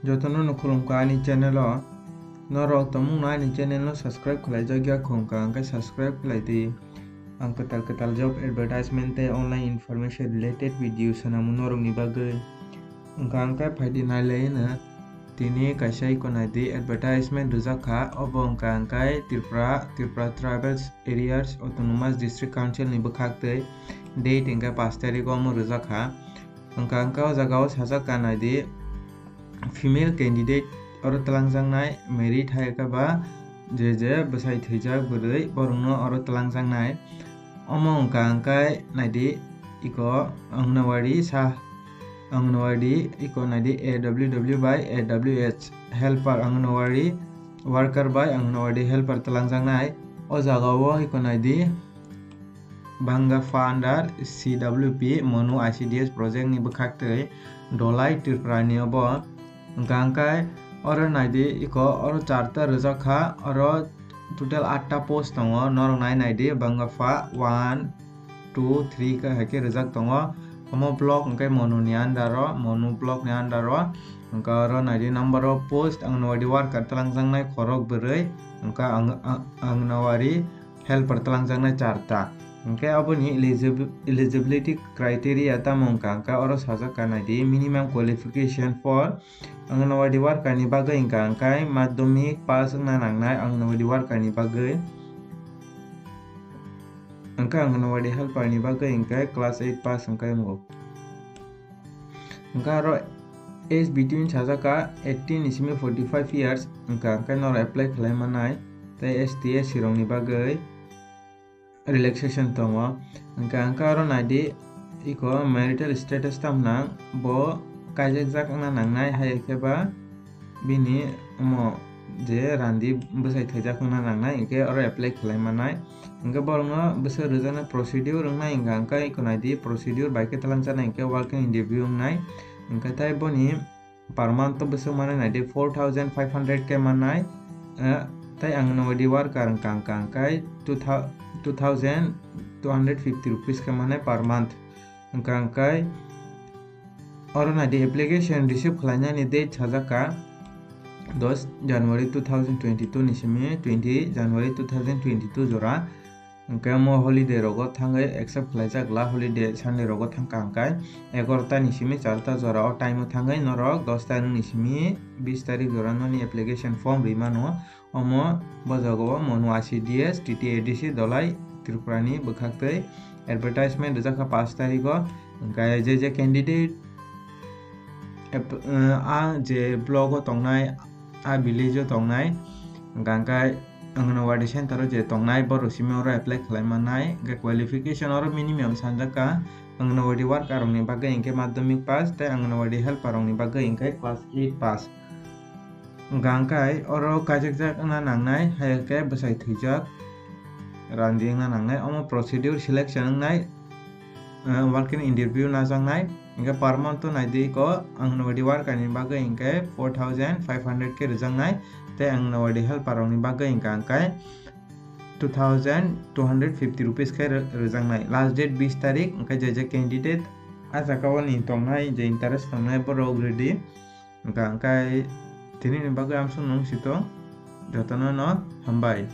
Jotono no khulumka ani channel o norok tongmung ani channel no subscribe khlai jagya khumka angka subscribe khlai di ang ketal job advertisement te online information related video sanamu norok ni bagui angka phaidi nalai na tini kaisa ikonai di advertisement rujakha obo angka Tripura Tribal Areas Autonomous District Council ni bukhak tei date angka 5 tarik omo rujakha angka o jaga o sajak kanai di female candidate oro talangjangnai merit haika ba je bwsai thwijak bwrwi borokno oro talangjangnai omo angka naidi iko Anganwadi iko naidi AWW by AWH helper Anganwadi worker by Anganwadi helper talangjangnai o jagao iko naidi Bangapha under CWP Monu ICDS project ni bukhak tei Dolai Tripura ni obo angka oro naidi iko oro 4 ta rujakha oro total 8 ta post tongo norok naidi Bangapha 1 2 3 ka hake rujak tongo omo block angkai Monu ni block ni under angka oro naidi number of post Anganwadi worker talangjangnai khorok bwrwi angka Anganwadi helper talangjangnai 4 ta angkai aboni eligibility criteria tamong angka oro sajak kanai minimum qualification for Anganwadi worker ni bagui angkai madhyamik pass wngna nangnai Anganwadi worker ni bagui angka Anganwadi helper ni bagui angkai class 8 pass angkai mo angka aro age between sajaka 18 isimi 45 years angkai nor apply khlai manai tei ST SC rok ni bagui relaxation tongo angka aro naidi iko marital status tamna bo kaijakjak wngna nangnai haikeba bini omo je randi bwsai thwijak wngna nangnai angke oro apply khlai manai angke borokno bwsai rwjaknai procedure wngnai angka iko naidi procedure bai ke talangjaknai angke working interview wngnai angke tai boni per month to bwsai manai naidi 4500 ke manai tai Anganwadi worker angkai 2250 rupees ke manai per month angkai oro naidi application receive khlainani date sajaka 10 January 2022 ni simi 20 January 2022 jora angkai mo holiday rogo thangai accept khlaijak la holiday sunday rogo thangka angkai 11 ta ni simi 4 ta jora o time o thangai norok 10 ta ni simi 20 tarik jora noni application form rimano omo bojago Monu ICDS TTADC Dolai Tripura ni bukhak tei advertisement rujakha 5 tariko angkai je candidate je blog o tongnai village o tongnai angkai Anganwadi center o je tongnai borok simi oro apply khlai manai angkai qualification oro minimum sanjaka Anganwadi worker rok ni bagui angkai madhyamik pass tei Anganwadi helper rok ni bagui angkai class 8 pass angkai oro kaijakjak wngna nangnai haikhe bwsai thwijak randi wngna nangnai omo procedure selection wngnai working interview najaknai angkai per month to naidi ko Anganwadi worker ni bagui angkai 4500 ke rwjaknai tei Anganwadi helper rok ni bagui angkai 2250 rupees ke rwjaknai last date 20 tarik angkai je candidate ajaka ni tongnai je interest tongnai borok ready angkai tini ni bagui amsung nung sitong jotono no hambai।